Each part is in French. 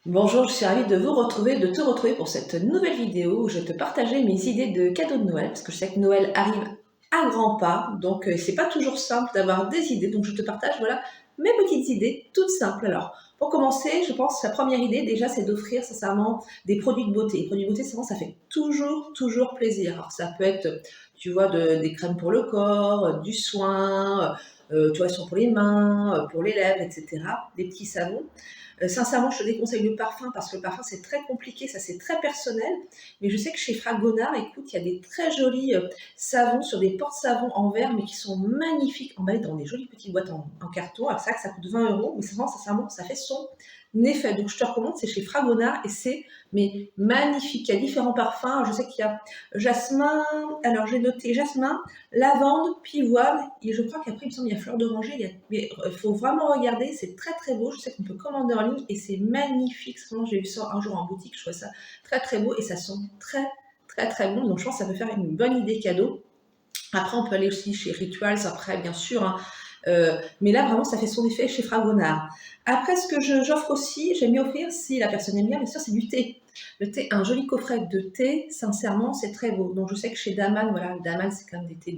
Bonjour, je suis ravie de te retrouver pour cette nouvelle vidéo où je vais te partager mes idées de cadeaux de Noël, parce que je sais que Noël arrive à grands pas, donc c'est pas toujours simple d'avoir des idées, donc je te partage voilà mes petites idées toutes simples. Alors, pour commencer, je pense que la première idée déjà, c'est d'offrir sincèrement des produits de beauté. Les produits de beauté, c'est ça fait toujours plaisir. Alors, ça peut être, tu vois, des crèmes pour le corps, du soin, tu vois, pour les mains, pour les lèvres, etc. Des petits savons. Sincèrement, je te déconseille le parfum parce que le parfum, c'est très compliqué, ça c'est très personnel. Mais je sais que chez Fragonard, écoute, il y a des très jolis savons sur des porte-savons en verre, mais qui sont magnifiques, emballés dans des jolies petites boîtes en carton. Alors, c'est vrai que ça coûte 20 €, mais sincèrement, ça fait son effet. Donc, je te recommande, c'est chez Fragonard et c'est mais magnifique. Il y a différents parfums. Je sais qu'il y a jasmin, alors j'ai noté jasmin, lavande, pivoine, et je crois qu'après, il me semble, il y a fleur d'oranger. Mais il faut vraiment regarder, c'est très beau. Je sais qu'on peut commander en ligne et c'est magnifique. J'ai vu ça un jour en boutique, je trouvais ça très beau et ça sent très bon. Donc je pense que ça peut faire une bonne idée cadeau. Après, on peut aller aussi chez Rituals, après, bien sûr, hein. Mais là, vraiment, ça fait son effet chez Fragonard. Après, ce que j'offre aussi, j'aime bien offrir, si la personne aime bien sûr, c'est du thé. Le thé, un joli coffret de thé, sincèrement, c'est très beau. Donc, je sais que chez Daman, voilà, Daman, c'est quand même des thés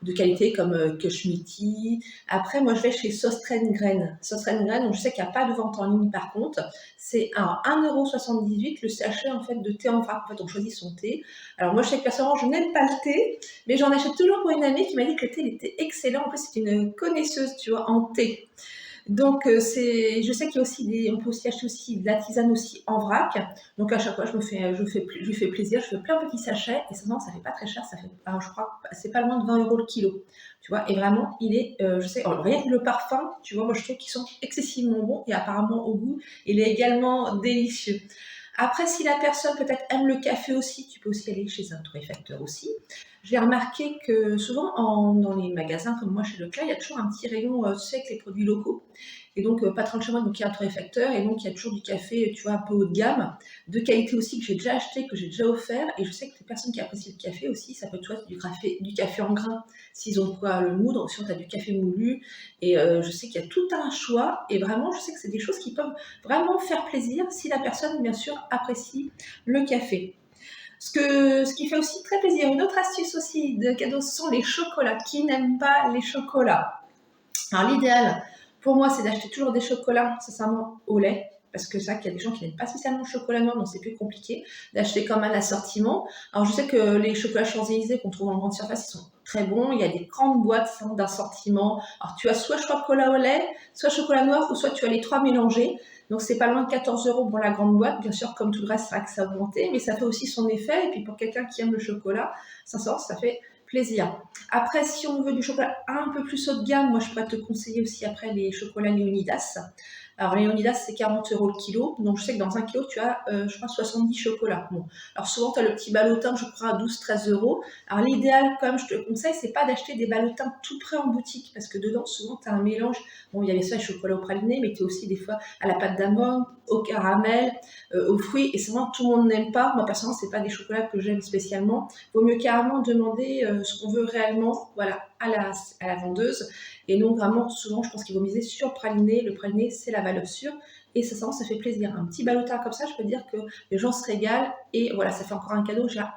de qualité comme Kushmiti. Après, moi, je vais chez Sostren-Grain. Sostren-Grain, donc je sais qu'il n'y a pas de vente en ligne par contre. C'est à 1,78 € le sachet en fait, de thé en vrac. En fait, on choisit son thé. Alors, moi, je sais que personnellement, je n'aime pas le thé, mais j'en achète toujours pour une amie qui m'a dit que le thé il était excellent. En plus, c'est une connaisseuse, tu vois, en thé. Donc, je sais qu'il y a aussi on peut aussi acheter aussi de la tisane aussi en vrac. Donc, à chaque fois, je lui fais plaisir, je fais plein de petits sachets et ça fait pas très cher, ça fait, alors, je crois, c'est pas loin de 20 € le kilo. Tu vois, et vraiment, il est, je sais, alors, rien que le parfum, tu vois, moi, je trouve qu'ils sont excessivement bons et apparemment au goût, il est également délicieux. Après, si la personne peut-être aime le café aussi, tu peux aussi aller chez un torréfacteur aussi. J'ai remarqué que souvent dans les magasins comme moi chez Leclerc, il y a toujours un petit rayon, tu sais, avec les produits locaux. Et donc, pas très loin de chez moi, donc il y a un torréfacteur et donc il y a toujours du café, tu vois, un peu haut de gamme, de qualité aussi que j'ai déjà acheté, que j'ai déjà offert. Et je sais que les personnes qui apprécient le café aussi, ça peut être du café en grains, s'ils ont quoi le moudre, sinon tu as du café moulu. Et je sais qu'il y a tout un choix. Et vraiment, je sais que c'est des choses qui peuvent vraiment faire plaisir si la personne, bien sûr, apprécie le café. Ce qui fait aussi très plaisir, une autre astuce aussi de cadeau, ce sont les chocolats. Qui n'aime pas les chocolats? Alors l'idéal, pour moi, c'est d'acheter toujours des chocolats, sincèrement, au lait. Parce que c'est vrai qu'il y a des gens qui n'aiment pas spécialement le chocolat noir, donc c'est plus compliqué d'acheter comme un assortiment. Alors je sais que les chocolats Champs-Élysées qu'on trouve en grande surface, ils sont très bons. Il y a des grandes boîtes d'assortiment. Alors tu as soit chocolat au lait, soit chocolat noir, ou soit tu as les trois mélangés. Donc c'est pas loin de 14 € pour la grande boîte. Bien sûr, comme tout le reste, c'est vrai que ça a augmenté, mais ça fait aussi son effet. Et puis pour quelqu'un qui aime le chocolat, ça fait plaisir. Après, si on veut du chocolat un peu plus haut de gamme, moi je pourrais te conseiller aussi après les chocolats Léonidas. Alors Léonidas, c'est 40 € le kilo. Donc je sais que dans un kilo, tu as, je crois, 70 chocolats. Bon. Alors souvent, tu as le petit ballotin, je crois, à 12-13 €. Alors l'idéal, comme je te conseille, c'est pas d'acheter des ballotins tout prêts en boutique, parce que dedans, souvent, tu as un mélange. Bon, il y avait ça, les chocolats au praliné, mais tu as aussi des fois à la pâte d'amande, au caramel, aux fruits. Et souvent, tout le monde n'aime pas. Moi, personnellement, c'est pas des chocolats que j'aime spécialement. Vaut mieux carrément demander ce qu'on veut réellement, voilà, à la vendeuse. Et donc, vraiment, souvent, je pense qu'il vaut miser sur le praliné. Le praliné, c'est la valeur sûre. Et ça fait plaisir. Un petit ballotin comme ça, je peux dire que les gens se régalent. Et voilà, ça fait encore un cadeau, déjà,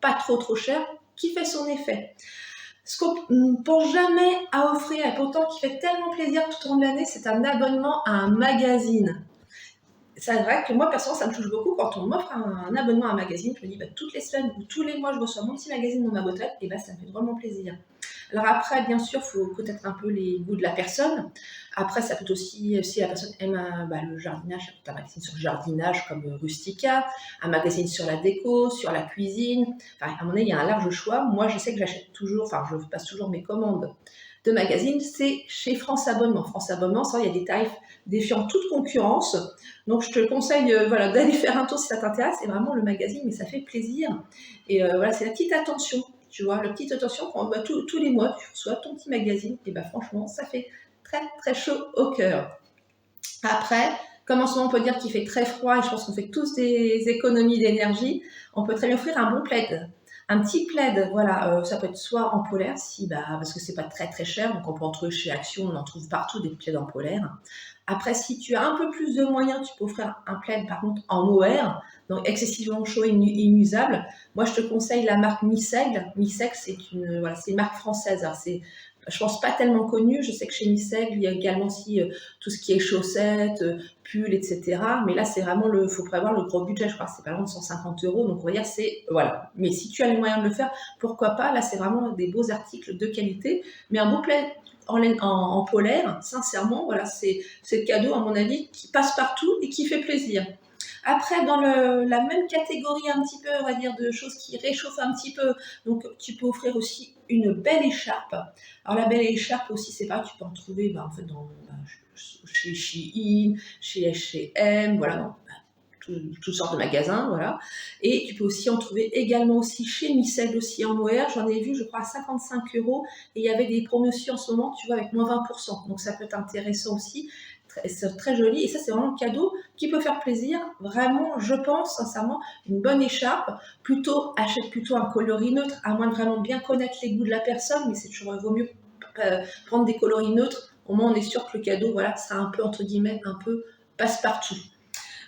pas trop cher, qui fait son effet. Ce qu'on ne pense jamais à offrir, et pourtant qui fait tellement plaisir tout au long de l'année, c'est un abonnement à un magazine. C'est vrai que moi, personnellement, ça me touche beaucoup quand on m'offre un abonnement à un magazine. Je me dis, toutes les semaines ou tous les mois, je reçois mon petit magazine dans ma boîte, et ça me fait vraiment plaisir. Alors après, bien sûr, il faut connaître un peu les goûts de la personne. Après, ça peut aussi, si la personne aime le jardinage, ça peut être un magazine sur le jardinage comme Rustica, un magazine sur la déco, sur la cuisine. Enfin, à mon avis, il y a un large choix. Moi, je sais que j'achète toujours, je passe toujours mes commandes de magazines, c'est chez France Abonnement. France Abonnement, ça, il y a des tarifs défiant toute concurrence. Donc, je te conseille d'aller faire un tour si ça t'intéresse. C'est vraiment le magazine, mais ça fait plaisir. Et voilà, c'est la petite attention. Tu vois, la petite attention, quand tous les mois, tu reçois ton petit magazine, et franchement, ça fait très chaud au cœur. Après, comme en ce moment, on peut dire qu'il fait très froid, et je pense qu'on fait tous des économies d'énergie, on peut très bien offrir un bon plaid. Un petit plaid, voilà, ça peut être soit en polaire, parce que c'est pas très cher, donc on peut en trouver chez Action, on en trouve partout des plaids en polaire. Après, si tu as un peu plus de moyens, tu peux offrir un plaid, par contre, en mohair, donc excessivement chaud et inusable. Moi, je te conseille la marque Missègle. Missègle, voilà, c'est une marque française. Alors, je pense pas tellement connue. Je sais que chez Missègle, il y a également aussi tout ce qui est chaussettes, pulls, etc. Mais là, c'est vraiment faut prévoir le gros budget. Je crois que c'est pas loin de 150 euros. Donc, on va dire, voilà. Mais si tu as les moyens de le faire, pourquoi pas? Là, c'est vraiment des beaux articles de qualité. Mais un beau plaid en polaire, sincèrement, voilà, c'est le cadeau, à mon avis, qui passe partout et qui fait plaisir. Après, dans la même catégorie un petit peu, on va dire, de choses qui réchauffent un petit peu, donc tu peux offrir aussi une belle écharpe. Alors la belle écharpe aussi, c'est pas, tu peux en trouver en fait, chez Shein, chez H&M, voilà, toutes sortes de magasins, voilà. Et tu peux aussi en trouver également aussi chez Missègle aussi en mohair. J'en ai vu, je crois, à 55 euros. Et il y avait des promotions en ce moment, tu vois, avec moins 20%. Donc ça peut être intéressant aussi. C'est très joli. Et ça, c'est vraiment un cadeau qui peut faire plaisir. Vraiment, je pense, sincèrement, une bonne écharpe. Achète plutôt un coloris neutre, à moins de vraiment bien connaître les goûts de la personne. Mais c'est toujours, vaut mieux prendre des coloris neutres. Au moins, on est sûr que le cadeau, voilà, sera un peu, entre guillemets, un peu passe-partout.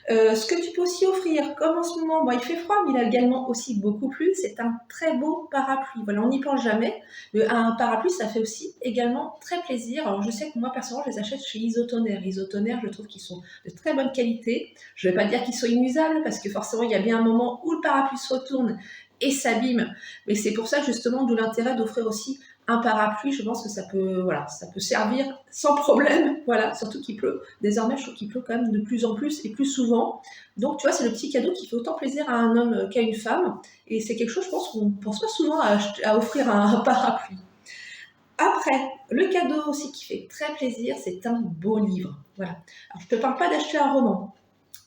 Ce que tu peux aussi offrir, comme en ce moment, il fait froid, mais il a également aussi beaucoup plu, c'est un très beau parapluie. Voilà, on n'y pense jamais, mais un parapluie, ça fait aussi également très plaisir. Alors, je sais que moi, personnellement, je les achète chez Isotoner. Isotoner, je trouve qu'ils sont de très bonne qualité. Je ne vais pas dire qu'ils sont inusables, parce que forcément, il y a bien un moment où le parapluie se retourne et s'abîme. Mais c'est pour ça, justement, d'où l'intérêt d'offrir aussi un parapluie. Je pense que ça peut servir sans problème, voilà, surtout qu'il pleut. Désormais, je trouve qu'il pleut quand même de plus en plus et plus souvent. Donc, tu vois, c'est le petit cadeau qui fait autant plaisir à un homme qu'à une femme. Et c'est quelque chose, je pense, qu'on ne pense pas souvent à offrir un parapluie. Après, le cadeau aussi qui fait très plaisir, c'est un beau livre. Voilà. Alors, je ne te parle pas d'acheter un roman.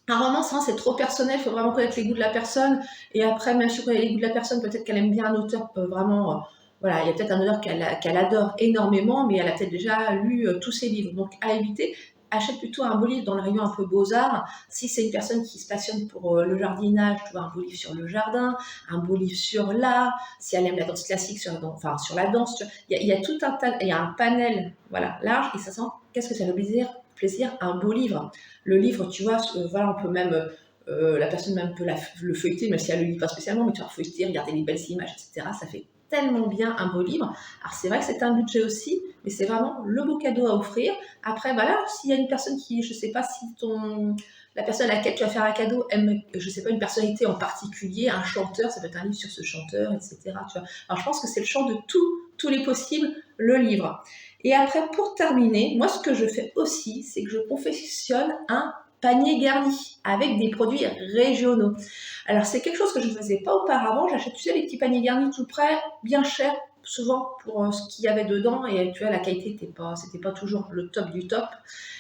Un roman, c'est trop personnel, il faut vraiment connaître les goûts de la personne. Et après, même si on connaît les goûts de la personne, peut-être qu'elle aime bien un auteur vraiment. Voilà, il y a peut-être un auteur qu'elle adore énormément, mais elle a peut-être déjà lu tous ses livres. Donc, à éviter, achète plutôt un beau livre dans le rayon un peu beaux-arts. Si c'est une personne qui se passionne pour le jardinage, tu vois, un beau livre sur le jardin, un beau livre sur l'art. Si elle aime la danse classique, sur la danse, tu vois. Il y a tout un tas, il y a un panel, voilà, large, et ça sent, qu'est-ce que ça veut dire? Plaisir, un beau livre. Le livre, tu vois, voilà, on peut même, la personne même peut le feuilleter, même si elle ne le lit pas spécialement, mais tu vas feuilleter, regarder les belles images, etc. Ça fait tellement bien un beau livre. Alors c'est vrai que c'est un budget aussi, mais c'est vraiment le beau cadeau à offrir. Après, voilà, s'il y a une personne qui, je sais pas si la personne à laquelle tu vas faire un cadeau aime, je sais pas, une personnalité en particulier, un chanteur, ça peut être un livre sur ce chanteur, etc. Tu vois. Alors je pense que c'est le champ de tous les possibles, le livre. Et après, pour terminer, moi, ce que je fais aussi, c'est que je confectionne un panier garni avec des produits régionaux. Alors, c'est quelque chose que je ne faisais pas auparavant. J'achète, tu sais, les petits paniers garnis tout près, bien chers, souvent pour ce qu'il y avait dedans. Et tu vois, la qualité c'était pas toujours le top du top.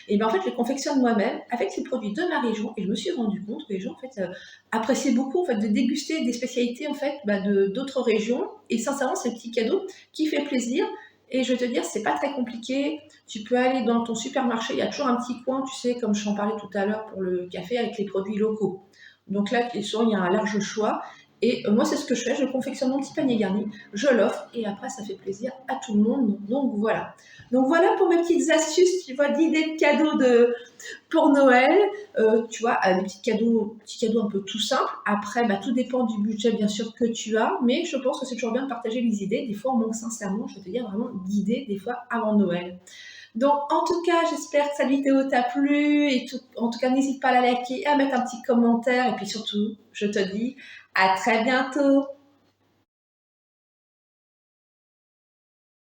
Et bien, en fait, je les confectionne moi-même avec les produits de ma région. Et je me suis rendu compte que les gens, en fait, appréciaient beaucoup, en fait, de déguster des spécialités, en fait, d'autres régions. Et sincèrement, c'est un petit cadeau qui fait plaisir. Et je vais te dire, c'est pas très compliqué. Tu peux aller dans ton supermarché, il y a toujours un petit coin, tu sais, comme je t'en parlais tout à l'heure pour le café, avec les produits locaux. Donc là, souvent, il y a un large choix. Et moi, c'est ce que je fais. Je confectionne mon petit panier garni, je l'offre et après, ça fait plaisir à tout le monde. Donc voilà. Donc voilà pour mes petites astuces, tu vois, d'idées de cadeaux pour Noël. Tu vois, des petits cadeaux un peu tout simples. Après, tout dépend du budget, bien sûr, que tu as. Mais je pense que c'est toujours bien de partager les idées. Des fois, on manque sincèrement, je vais te dire, vraiment d'idées, des fois, avant Noël. Donc, en tout cas, j'espère que cette vidéo t'a plu. En tout cas, n'hésite pas à la liker, à mettre un petit commentaire. Et puis surtout, je te dis à très bientôt.